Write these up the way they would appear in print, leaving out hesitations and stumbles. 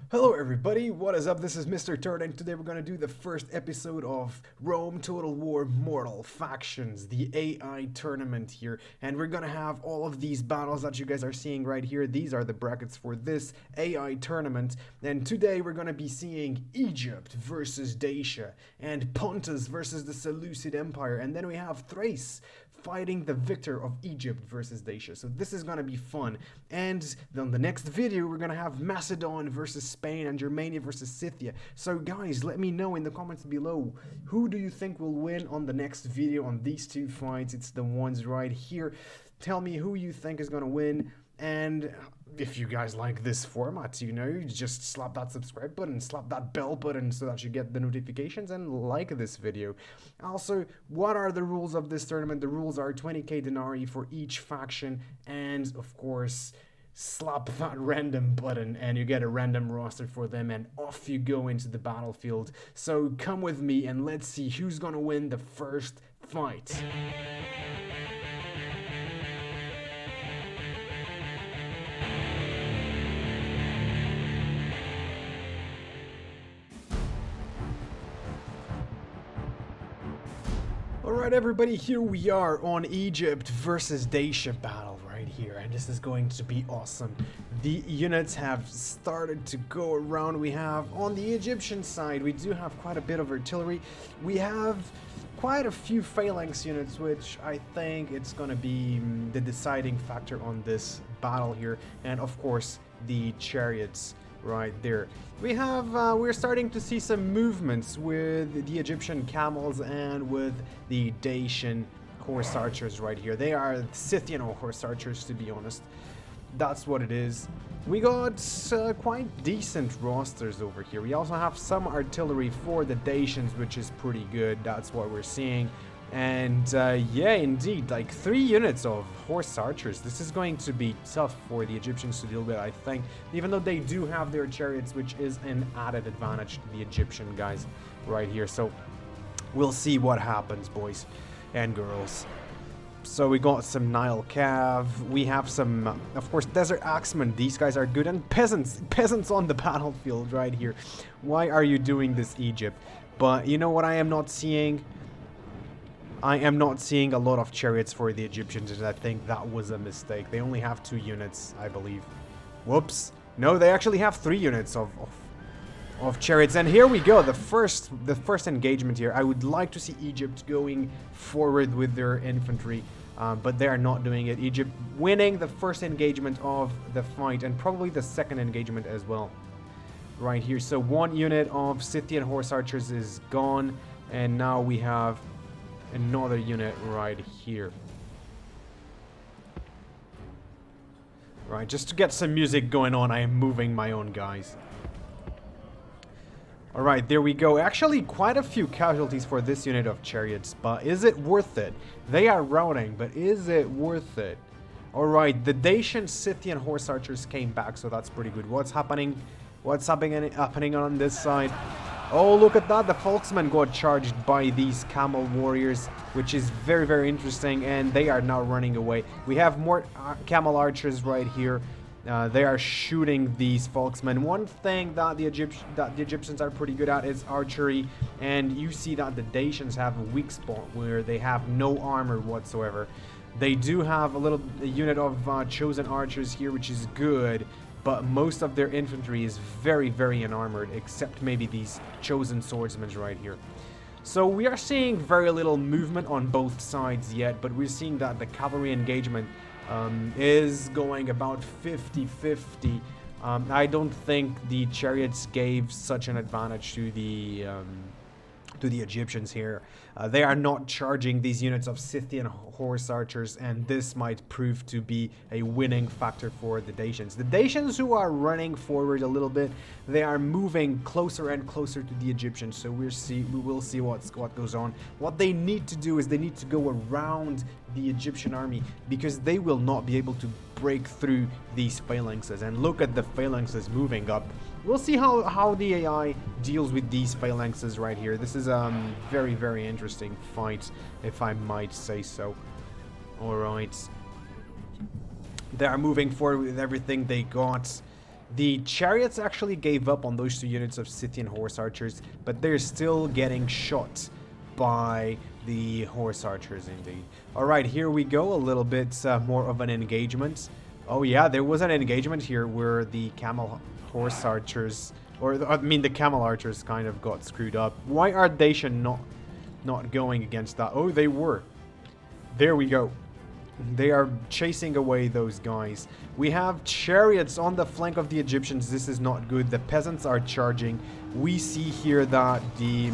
Hello everybody, what is up? This is Mr. Turd and today we're gonna do the first episode of Rome Total War Mortal Factions, the AI tournament here. And we're gonna have all of these battles that you guys are seeing right here. These are the brackets for this AI tournament. And today we're gonna be seeing Egypt versus Dacia and Pontus versus the Seleucid Empire. And then we have Thrace fighting the victor of Egypt versus Dacia. So this is gonna be fun. And on the next video we're gonna have Macedon versus Spain and Germania versus Scythia. So guys, let me know in the comments below, who do you think will win on the next video on these two fights? It's the ones right here. Tell me who you think is gonna win. And if you guys like this format, you know, just slap that subscribe button, slap that bell button so that you get the notifications and like this video. Also, what are the rules of this tournament? The rules are 20k denarii for each faction, and of course, slap that random button and you get a random roster for them and off you go into the battlefield. So come with me and let's see who's gonna win the first fight. Alright everybody, here we are on Egypt versus Dacia battle right here, and this is going to be awesome. The units have started to go around. We have, on the Egyptian side, we do have quite a bit of artillery. We have quite a few phalanx units, which I think it's going to be the deciding factor on this battle here, and of course the chariots right there. We have we're starting to see some movements with the Egyptian camels and with the Dacian horse archers right here. They are Scythian horse archers, to be honest. That's what it is. We got quite decent rosters over here. We also have some artillery for the Dacians, which is pretty good. That's what we're seeing. And yeah, indeed, like 3 units of horse archers. This is going to be tough for the Egyptians to deal with, I think, even though they do have their chariots, which is an added advantage to the Egyptian guys right here. So we'll see what happens, boys and girls. So we got some Nile Cav, we have some, of course, Desert Axemen. These guys are good, and peasants on the battlefield right here. Why are you doing this, Egypt? But you know what I am not seeing? I am not seeing a lot of chariots for the Egyptians, and I think that was a mistake. They only have 2 units, I believe. Whoops. No, they actually have 3 units of chariots. And here we go, the first engagement here. I would like to see Egypt going forward with their infantry, but they are not doing it. Egypt winning the first engagement of the fight, and probably the second engagement as well. Right here. So 1 unit of Scythian horse archers is gone, and now we have another unit right here. Right, just to get some music going on, I am moving my own guys. Alright, there we go. Actually, quite a few casualties for this unit of chariots, but is it worth it? They are routing, but is it worth it? Alright, the Dacian Scythian horse archers came back, so that's pretty good. What's happening? What's happening on this side? Oh, look at that. The Folksmen got charged by these camel warriors, which is very, very interesting, and they are now running away. We have more camel archers right here. They are shooting these Folksmen. One thing that the Egyptians are pretty good at is archery, and you see that the Dacians have a weak spot where they have no armor whatsoever. They do have a unit of chosen archers here, which is good, but most of their infantry is very, very unarmored, except maybe these chosen swordsmen right here. So we are seeing very little movement on both sides yet, but we're seeing that the cavalry engagement is going about 50-50. I don't think the chariots gave such an advantage to the Egyptians here. They are not charging these units of Scythian horse archers, and this might prove to be a winning factor for the Dacians. The Dacians, who are running forward a little bit, they are moving closer and closer to the Egyptians, so we will see what goes on. What they need to do is they need to go around the Egyptian army, because they will not be able to break through these phalanxes. And look at the phalanxes moving up. We'll see how the AI deals with these phalanxes right here. This is a very, very interesting fight, if I might say so. Alright. They are moving forward with everything they got. The chariots actually gave up on those 2 units of Scythian horse archers, but they're still getting shot by the horse archers indeed. Alright, here we go, a little bit more of an engagement. Oh yeah, there was an engagement here where the camel horse archers, or I mean the camel archers kind of got screwed up. Why are Dacia not going against that? Oh, they were. There we go. They are chasing away those guys. We have chariots on the flank of the Egyptians. This is not good. The peasants are charging. We see here that the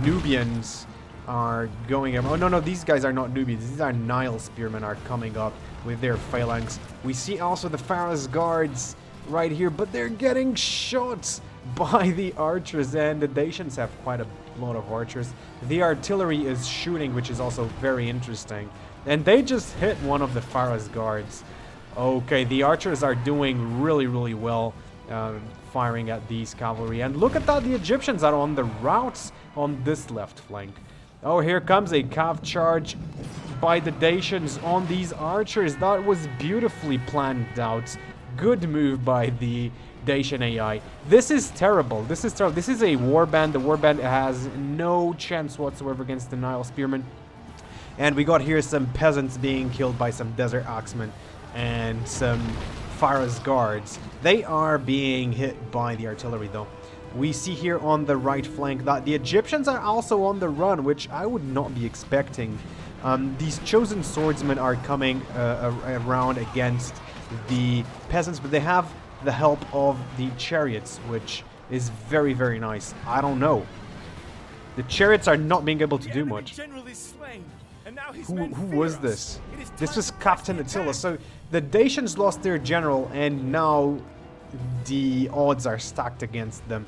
Nubians are going up. Oh, no, these guys are not Nubians. These are Nile spearmen are coming up with their phalanx. We see also the Pharaoh's guards right here, but they're getting shot by the archers, and the Dacians have quite a lot of archers. The artillery is shooting, which is also very interesting. And they just hit one of the Pharaoh's guards. Okay, the archers are doing really well firing at these cavalry. And look at that, the Egyptians are on the routes on this left flank. Oh, here comes a cav charge by the Dacians on these archers. That was beautifully planned out. Good move by the Dacian AI. This is terrible. This is terrible. This is a warband. The warband has no chance whatsoever against the Nile spearmen. And we got here some peasants being killed by some desert axemen and some Pharaoh's guards. They are being hit by the artillery though. We see here on the right flank that the Egyptians are also on the run, which I would not be expecting. These chosen swordsmen are coming around against the peasants, but they have the help of the chariots, which is very nice. I don't know. The chariots are not being able to do much. Who was this? This was Captain Attila. So the Dacians lost their general, and now the odds are stacked against them.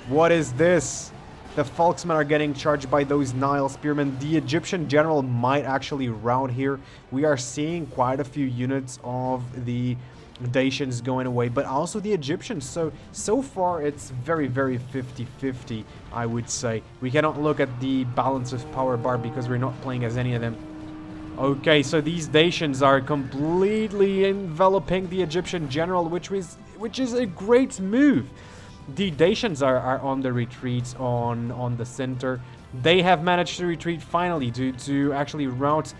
What is this? The Folksmen are getting charged by those Nile spearmen. The Egyptian general might actually rout here. We are seeing quite a few units of the Dacians going away, but also the Egyptians. So far it's very 50-50, I would say. We cannot look at the balance of power bar because we're not playing as any of them. Okay, so these Dacians are completely enveloping the Egyptian general, which is a great move. The Dacians are on the retreat on the center. They have managed to retreat finally to actually rout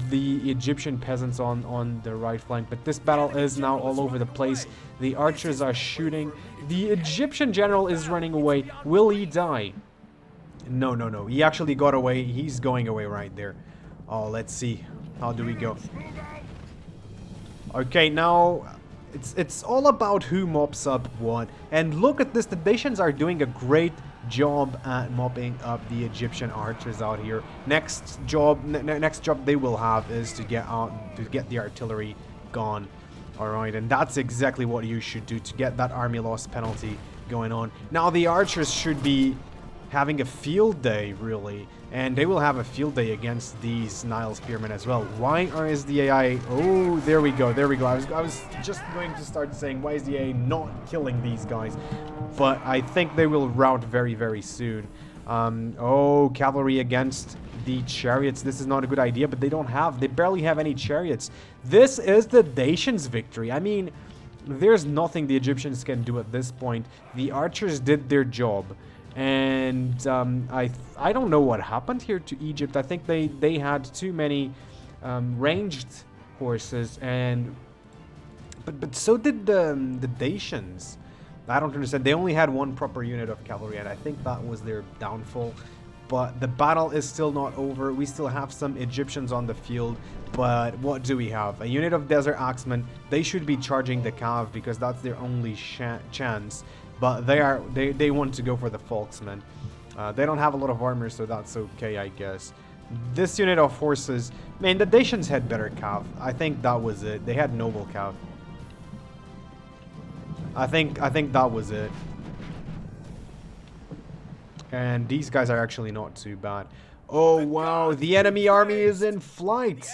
the Egyptian peasants on the right flank. But this battle is now all over the place. The archers are shooting. The Egyptian general is running away. Will he die? No. He actually got away. He's going away right there. Oh, let's see. How do we go? Okay, now it's all about who mops up what. And look at this. The Dacians are doing a great job at mopping up the Egyptian archers out here. Next job they will have is to get the artillery gone. All right, and that's exactly what you should do to get that army loss penalty going on. Now the archers should be having a field day, really, and they will have a field day against these Nile spearmen as well. Why is the AI... Oh, there we go. I was just going to start saying, why is the AI not killing these guys? But I think they will rout very soon. Oh, cavalry against the chariots. This is not a good idea, but they barely have any chariots. This is the Dacians' victory. I mean, there's nothing the Egyptians can do at this point. The archers did their job. And I don't know what happened here to Egypt. I think they had too many ranged horses, but so did the Dacians. I don't understand. They only had one proper unit of cavalry, and I think that was their downfall. But the battle is still not over. We still have some Egyptians on the field, but what do we have? A unit of desert axemen. They should be charging the cav because that's their only chance. But they want to go for the Folksmen. They don't have a lot of armor, so that's okay, I guess. This unit of horses, man, the Dacians had better cav. I think that was it. They had noble cav. I think that was it. And these guys are actually not too bad. Oh wow, the enemy army is in flight.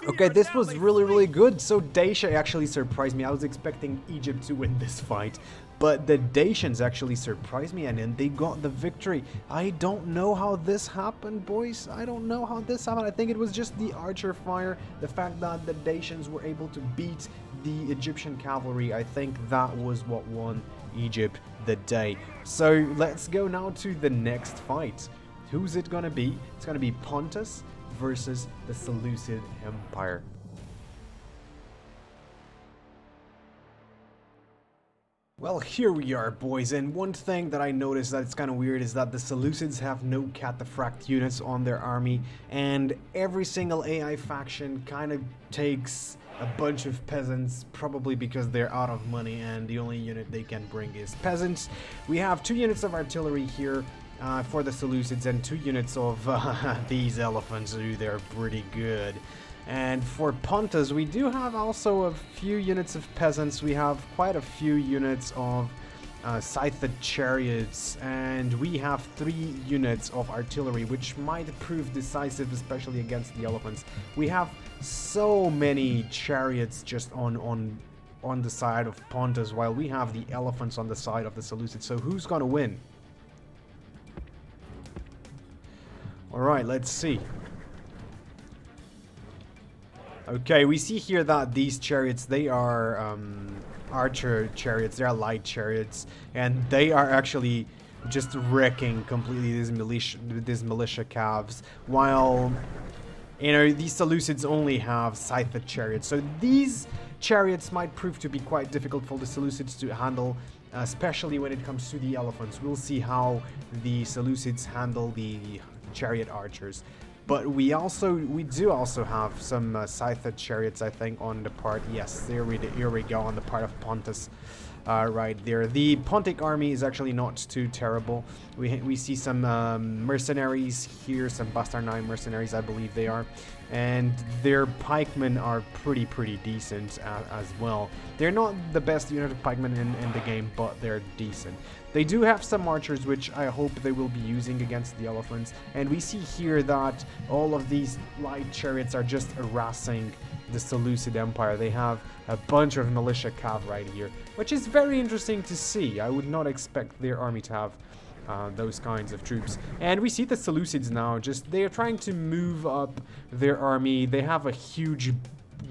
Okay, this was really good. So Dacia actually surprised me. I was expecting Egypt to win this fight, but the Dacians actually surprised me, and then they got the victory. I don't know how this happened, boys. I don't know how this happened. I think it was just the archer fire, the fact that the Dacians were able to beat the Egyptian cavalry, I think that was what won Egypt the day. So let's go now to the next fight. Who's it gonna be? It's gonna be Pontus versus the Seleucid Empire. Well, here we are, boys, and one thing that I noticed that it's kind of weird is that the Seleucids have no cataphract units on their army, and every single AI faction kind of takes a bunch of peasants, probably because they're out of money and the only unit they can bring is peasants. We have 2 units of artillery here for the Seleucids and 2 units of these elephants, who they're pretty good. And for Pontus, we do have also a few units of peasants. We have quite a few units of scythed chariots, and we have 3 units of artillery, which might prove decisive, especially against the elephants. We have so many chariots just on the side of Pontus, while we have the elephants on the side of the Seleucids. So who's gonna win? Alright, let's see. Okay, we see here that these chariots, they are archer chariots, they are light chariots, and they are actually just wrecking completely these militia calves, while, you know, these Seleucids only have scythed chariots. So these chariots might prove to be quite difficult for the Seleucids to handle, especially when it comes to the elephants. We'll see how the Seleucids handle the chariot archers. But we do also have some scythed chariots, I think, on the part. Yes, here we go, on the part of Pontus, right there. The Pontic army is actually not too terrible. We see some mercenaries here, some Bastard 9 mercenaries, I believe they are, and their pikemen are pretty decent as well. They're not the best unit of pikemen in the game, but they're decent. They do have some archers, which I hope they will be using against the elephants. And we see here that all of these light chariots are just harassing the Seleucid Empire. They have a bunch of militia cav right here, which is very interesting to see. I would not expect their army to have those kinds of troops. And we see the Seleucids now, they're trying to move up their army. They have a huge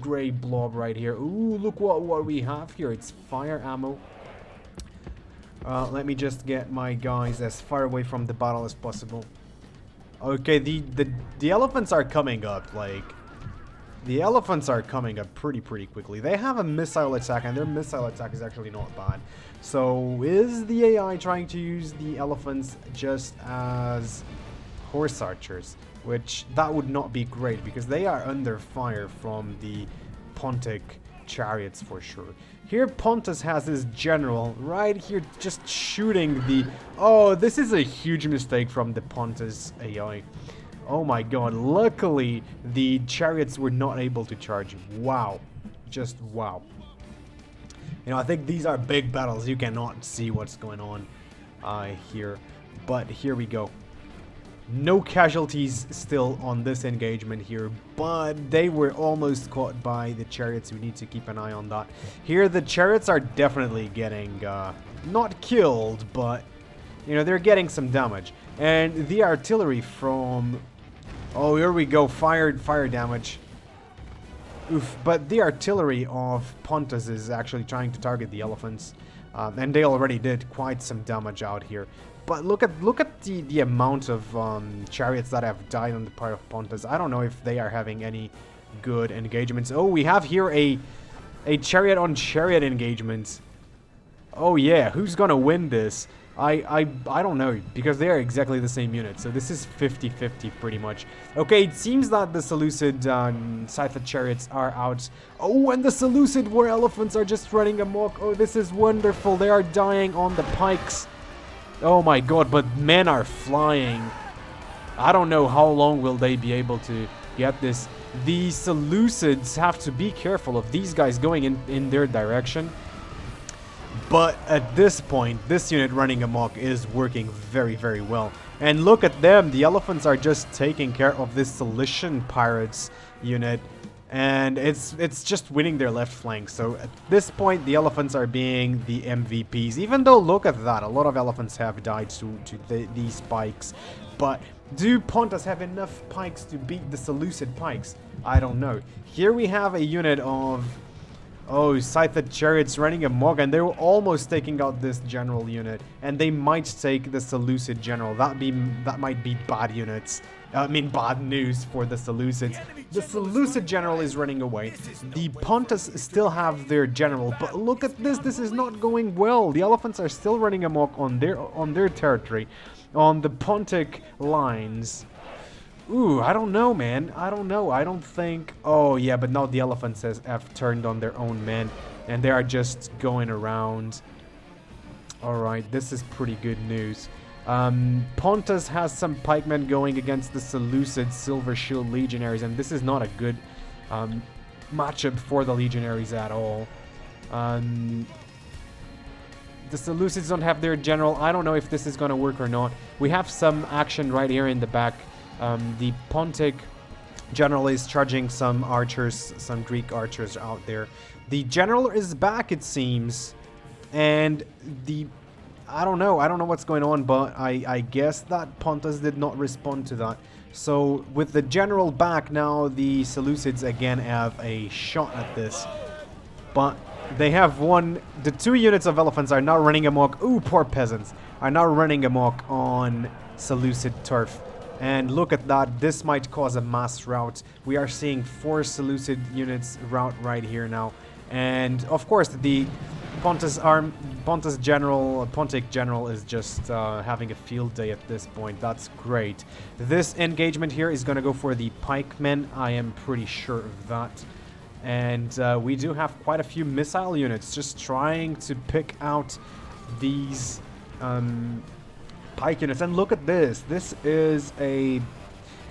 gray blob right here. Ooh, look what we have here. It's fire ammo. Let me just get my guys as far away from the battle as possible. Okay, the elephants are coming up, like, the elephants are coming up pretty quickly. They have a missile attack, and their missile attack is actually not bad. So is the AI trying to use the elephants just as horse archers? Which, that would not be great, because they are under fire from the Pontic chariots for sure. Here Pontus has his general right here just shooting the... Oh, this is a huge mistake from the Pontus AI. Oh my god, luckily the chariots were not able to charge. Wow. Just wow. You know, I think these are big battles. You cannot see what's going on here. But here we go. No casualties still on this engagement here, but they were almost caught by the chariots. We need to keep an eye on that. Here the chariots are definitely getting not killed, but you know, they're getting some damage. And the artillery from... Oh, here we go, fire damage. Oof, but the artillery of Pontus is actually trying to target the elephants. And they already did quite some damage out here. But look at the amount of chariots that have died on the part of Pontus. I don't know if they are having any good engagements. Oh, we have here a chariot on chariot engagement. Oh yeah, who's gonna win this? I don't know, because they are exactly the same unit. So this is 50-50 pretty much. Okay, it seems that the Seleucid scythed chariots are out. Oh, and the Seleucid war elephants are just running amok. Oh, this is wonderful. They are dying on the pikes. Oh my god, but men are flying. I don't know how long will they be able to get this. The Seleucids have to be careful of these guys going in their direction. But at this point, this unit running amok is working very well. And look at them, the elephants are just taking care of this Cilician pirates unit. And it's just winning their left flank. So at this point, the elephants are being the MVPs. Even though, look at that, a lot of elephants have died to these pikes. But do Pontus have enough pikes to beat the Seleucid pikes? I don't know. Here we have a unit of Oh, Scythed Chariots running amok, and they're almost taking out this general unit, and they might take the Seleucid general. That might be bad units. I mean, bad news for the Seleucids. The Seleucid general is running away. The Pontus still have their general, but look at this. This is not going well. The elephants are still running amok on their territory, on the Pontic lines. Ooh, I don't know, man. I don't know. I don't think... Oh, yeah, but now the elephants have turned on their own men, and they are just going around. Alright, this is pretty good news. Pontus has some pikemen going against the Seleucid Silver Shield Legionaries, and this is not a good matchup for the Legionaries at all. The Seleucids don't have their general. I don't know if this is going to work or not. We have some action right here in the back. The Pontic general is charging some archers, some Greek archers out there. The general is back, it seems, and I don't know what's going on, but I guess that Pontus did not respond to that. So with the general back now, the Seleucids again have a shot at this, but they have won. The 2 units of elephants are now running amok. Ooh, poor peasants are now running amok on Seleucid turf. And look at that, this might cause a mass rout. We are seeing 4 Seleucid units rout right here now. And of course the Pontic general is just having a field day at this point. That's great. This engagement here is going to go for the pikemen. I am pretty sure of that. And we do have quite a few missile units just trying to pick out these... pike units. And look at this. This is a...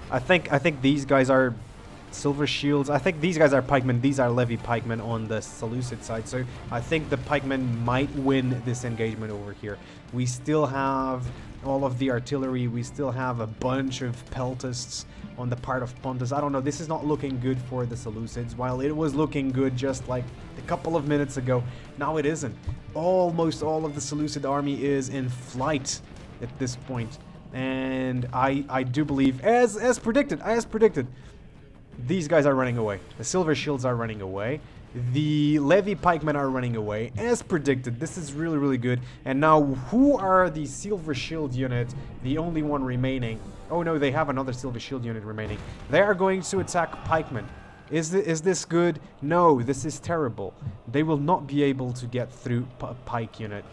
I think these guys are silver shields. I think these guys are pikemen. These are levy pikemen on the Seleucid side. So I think the pikemen might win this engagement over here. We still have all of the artillery. We still have a bunch of peltists on the part of Pontus. I don't know. This is not looking good for the Seleucids. While it was looking good just like a couple of minutes ago, now it isn't. Almost all of the Seleucid army is in flight at this point, and I do believe, as predicted, these guys are running away. The silver shields are running away. The levy pikemen are running away, as predicted. This is really, really good. And now, who are the silver shield unit? The only one remaining. Oh no, they have another silver shield unit remaining. They are going to attack pikemen. Is this good? No, this is terrible. They will not be able to get through pike unit.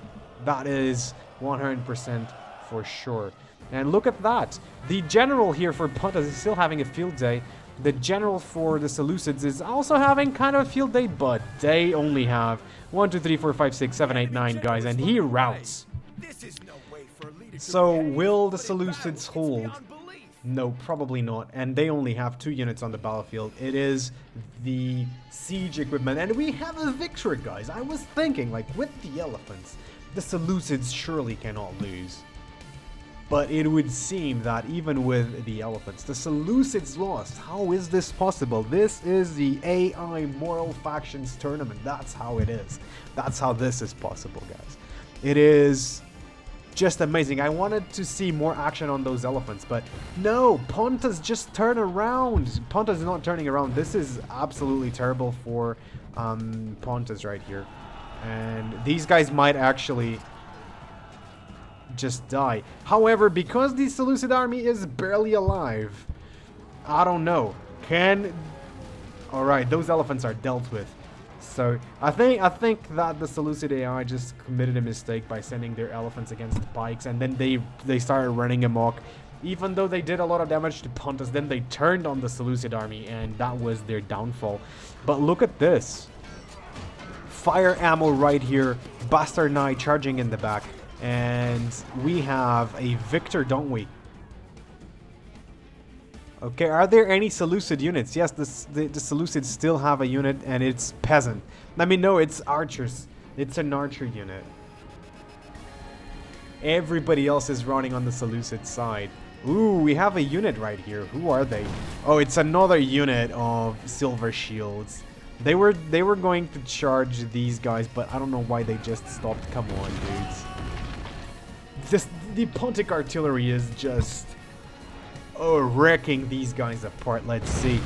That is 100%. For sure. And look at that. The general here for Pontus is still having a field day. The general for the Seleucids is also having kind of a field day, but they only have 1, 2, 3, 4, 5, 6, 7, 8, 9 guys, and he routs. So will the Seleucids hold? No, probably not. And they only have 2 units on the battlefield. It is the siege equipment, and we have a victory, guys. I was thinking, like, with the elephants, the Seleucids surely cannot lose. But it would seem that even with the elephants, the Seleucids lost. How is this possible? This is the AI Moral Factions tournament. That's how it is. That's how this is possible, guys. It is just amazing. I wanted to see more action on those elephants, but no, Pontus just turn around. Pontus is not turning around. This is absolutely terrible for Pontus right here. And these guys might actually just die. However, because the Seleucid army is barely alive, I don't know. Alright, those elephants are dealt with. So I think that the Seleucid AI just committed a mistake by sending their elephants against the pikes, and then they started running amok. Even though they did a lot of damage to Pontus, then they turned on the Seleucid army, and that was their downfall. But look at this. Fire ammo right here. Bastard Knight charging in the back. And we have a victor, don't we? Okay, are there any Seleucid units? Yes, the Seleucids still have a unit, and it's peasant. I mean, no, it's archers. It's an archer unit. Everybody else is running on the Seleucid side. Ooh, we have a unit right here. Who are they? Oh, it's another unit of silver shields. They were going to charge these guys, but I don't know why they just stopped. Come on, dudes. The Pontic artillery is just wrecking these guys apart. Let's see.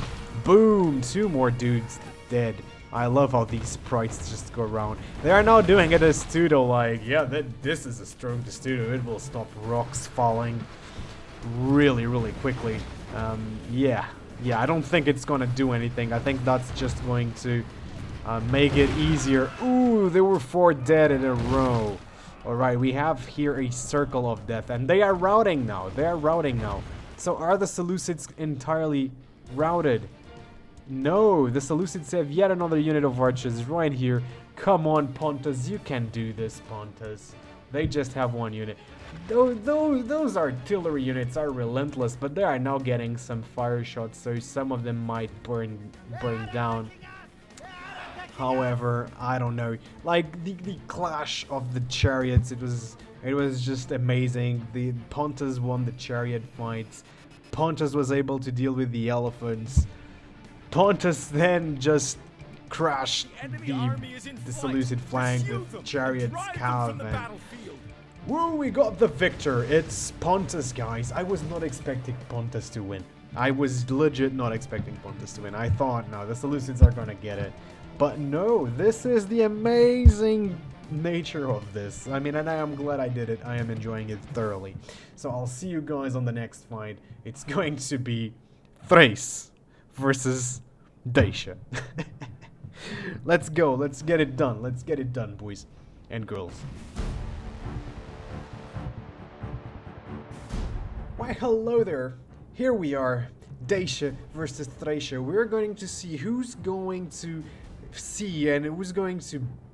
Boom! 2 more dudes dead. I love how these sprites just go around. They are now doing it as Studo, like, yeah, this is a strong Studo. It will stop rocks falling really, really quickly. Yeah, I don't think it's gonna do anything. I think that's just going to make it easier. Ooh, there were 4 dead in a row. Alright, we have here a circle of death, and they are routing now. So are the Seleucids entirely routed? No, the Seleucids have yet another unit of archers right here. Come on, Pontus, you can do this, Pontus. They just have 1 unit. Those artillery units are relentless, but they are now getting some fire shots, so some of them might burn down. However, I don't know. Like the clash of the chariots, it was just amazing. The Pontus won the chariot fights. Pontus was able to deal with the elephants. Pontus then just crashed the Seleucid flank with chariots, cav, and woo, we got the victor. It's Pontus, guys. I was not expecting Pontus to win. I was legit not expecting Pontus to win. I thought, no, the Seleucids are gonna get it. But no, this is the amazing nature of this. I mean, and I am glad I did it. I am enjoying it thoroughly. So I'll see you guys on the next fight. It's going to be Thrace versus Dacia. Let's go. Let's get it done. Let's get it done, boys and girls. Why, hello there. Here we are. Dacia versus Thracia. We're going to see who's going to see and who's going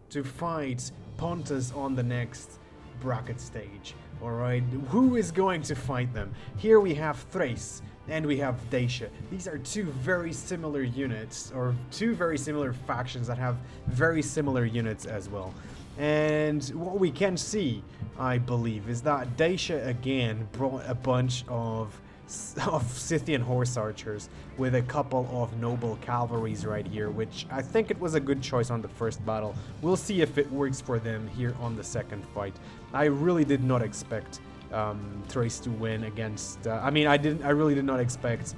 to fight Pontus on the next bracket stage. Alright, who is going to fight them? Here we have Thrace and we have Dacia. These are 2 very similar units, or 2 very similar factions that have very similar units as well. And what we can see, I believe, is that Dacia again brought a bunch of Scythian horse archers with a couple of noble cavalries right here, which I think it was a good choice on the first battle. We'll see if it works for them here on the second fight. I really did not expect Thrace to win against I really did not expect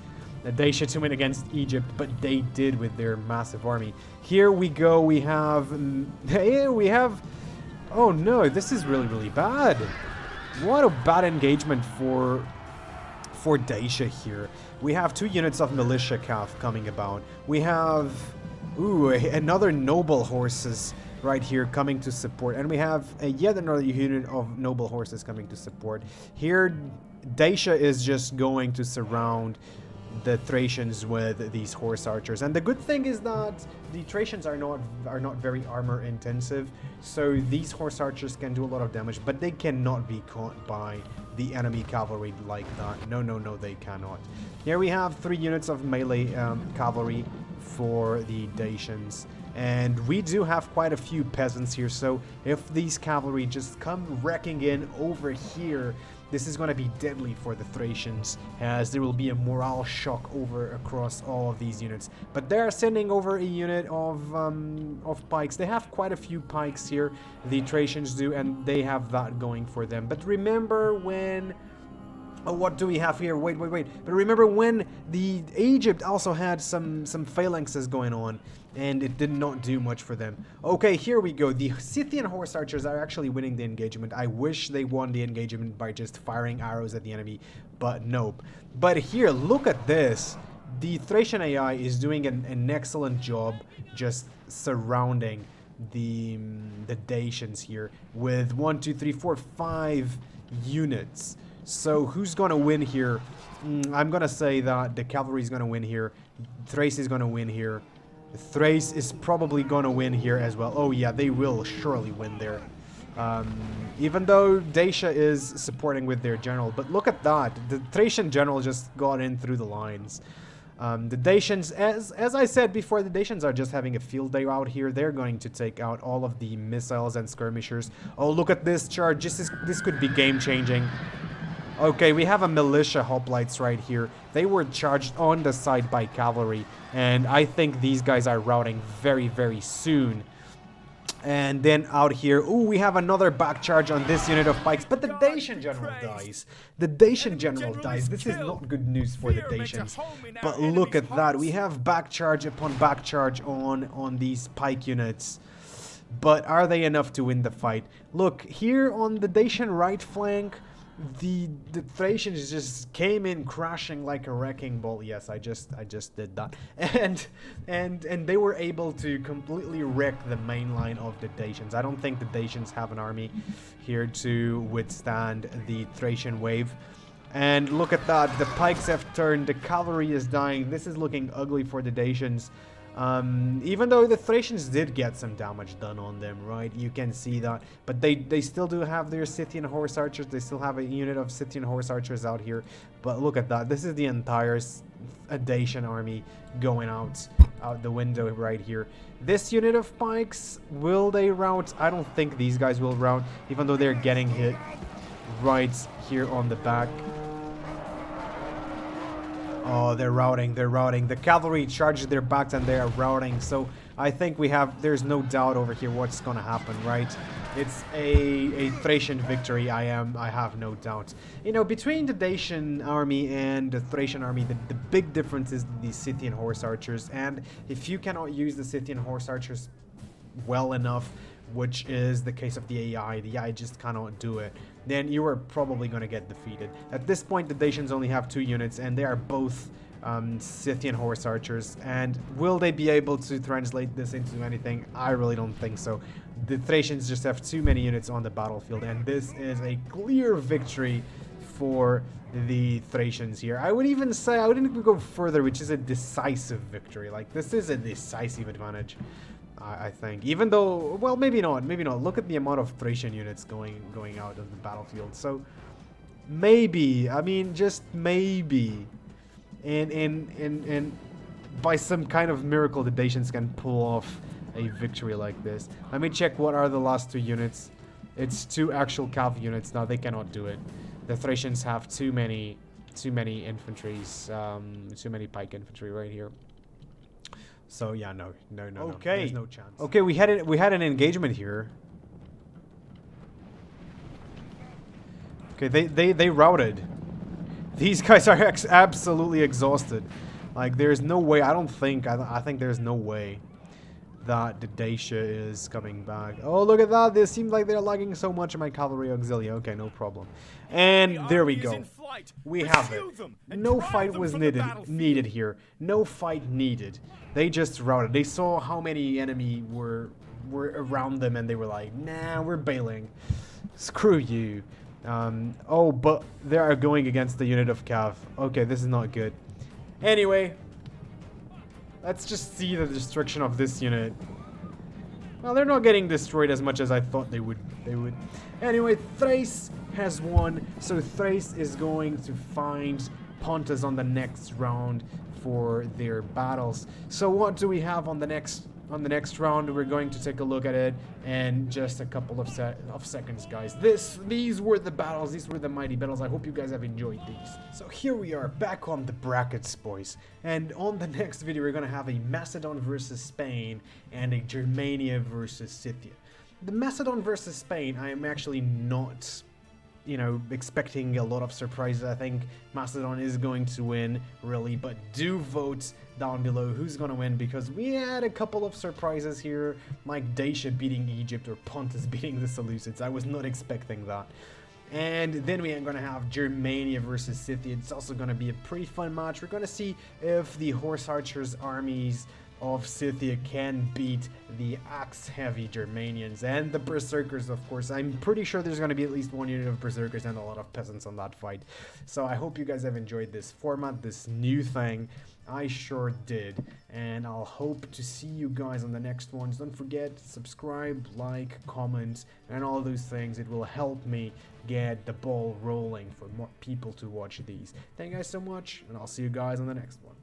Dacia to win against Egypt, but they did with their massive army. Here we go. We have oh no, this is really bad. What a bad engagement for Dacia here. We have 2 units of militia cav coming about. We have another noble horses right here coming to support, and we have yet another unit of noble horses coming to support. Here Dacia is just going to surround the Thracians with these horse archers, and the good thing is that the Thracians are not very armor intensive, so these horse archers can do a lot of damage, but they cannot be caught by the enemy cavalry like that. No, they cannot. Here we have 3 units of melee cavalry for the Dacians, and we do have quite a few peasants here, so if these cavalry just come wrecking in over here, this is going to be deadly for the Thracians, as there will be a morale shock across all of these units. But they're sending over a unit of pikes. They have quite a few pikes here, the Thracians do, and they have that going for them. But remember when... Oh, what do we have here? Wait. But remember when the Egypt also had some phalanxes going on, and it did not do much for them. Okay, here we go. The Scythian horse archers are actually winning the engagement. I wish they won the engagement by just firing arrows at the enemy, but nope. But here, look at this. The Thracian AI is doing an excellent job just surrounding the Dacians here with 1, 2, 3, 4, 5 units. So who's gonna win here? I'm gonna say that the cavalry is gonna win here. Thrace is gonna win here. Thrace is probably gonna win here as well. Oh yeah, they will surely win there. Even though Dacia is supporting with their general. But look at that. The Thracian general just got in through the lines. The Dacians, as I said before, the Dacians are just having a field day out here. They're going to take out all of the missiles and skirmishers. Oh, look at this charge. This could be game-changing. Okay, we have a militia hoplites right here. They were charged on the side by cavalry, and I think these guys are routing very, very soon. And then out here, ooh, we have another back charge on this unit of pikes, but the Dacian general dies. The Dacian general dies. This is not good news for the Dacians. But look at that. We have back charge upon back charge on these pike units. But are they enough to win the fight? Look, here on the Dacian right flank, the Thracians just came in crashing like a wrecking ball. Yes, I just did that. And they were able to completely wreck the main line of the Dacians. I don't think the Dacians have an army here to withstand the Thracian wave. And look at that, the pikes have turned, the cavalry is dying. This is looking ugly for the Dacians. Even though the Thracians did get some damage done on them, right? You can see that. But they still do have their Scythian horse archers. They still have a unit of Scythian horse archers out here. But look at that. This is the entire Dacian army going out the window right here. This unit of pikes, will they rout? I don't think these guys will rout, even though they're getting hit right here on the back. Oh, they're routing, they're routing. The cavalry charges their backs and they are routing. So I think there's no doubt over here what's gonna happen, right? It's a Thracian victory, I have no doubt. You know, between the Dacian army and the Thracian army, the big difference is the Scythian horse archers. And if you cannot use the Scythian horse archers well enough, which is the case of the AI just cannot do it, then you are probably going to get defeated. At this point, the Dacians only have 2 units, and they are both Scythian horse archers. And will they be able to translate this into anything? I really don't think so. The Thracians just have too many units on the battlefield, and this is a clear victory for the Thracians here. I would even say, I wouldn't even go further, which is a decisive victory. Like, this is a decisive advantage, I think. Even though, well, maybe not. Look at the amount of Thracian units going out of the battlefield. So maybe, I mean, just maybe, and by some kind of miracle, the Dacians can pull off a victory like this. Let me check what are the last 2 units. It's 2 actual cav units. Now they cannot do it. The Thracians have too many infantries, too many pike infantry right here. So yeah, no. Okay. There's no chance. Okay, we had an engagement here. Okay, they routed. These guys are absolutely exhausted. Like, there's no way. I think there's no way that the Dacia is coming back. Oh, look at that. They seem like they're lagging so much in my cavalry auxilia. Okay, no problem. And there we go. We have it. No fight was needed here. No fight needed. They just routed. They saw how many enemy were around them, and they were like, nah, we're bailing. Screw you. Oh, but they are going against the unit of cav. Okay, this is not good. Anyway, let's just see the destruction of this unit. Well, they're not getting destroyed as much as I thought they would. Anyway, Thrace has won, so Thrace is going to find Pontus on the next round for their battles. So what do we have on the next round? We're going to take a look at it in just a couple of seconds, guys. These were the battles. These were the mighty battles. I hope you guys have enjoyed these. So here we are back on the brackets, boys. And on the next video, we're going to have a Macedon versus Spain and a Germania versus Scythia. The Macedon versus Spain, I am actually not, you know, expecting a lot of surprises. I think Macedon is going to win, really, but do vote down below who's gonna win, because we had a couple of surprises here, like Dacia beating Egypt or Pontus beating the Seleucids. I was not expecting that. And then we are gonna have Germania versus Scythia. It's also gonna be a pretty fun match. We're gonna see if the horse archers armies of Scythia can beat the axe-heavy Germanians and the Berserkers, of course. I'm pretty sure there's going to be at least 1 unit of Berserkers and a lot of peasants on that fight. So I hope you guys have enjoyed this format, this new thing. I sure did. And I'll hope to see you guys on the next ones. Don't forget, subscribe, like, comment, and all those things. It will help me get the ball rolling for more people to watch these. Thank you guys so much, and I'll see you guys on the next one.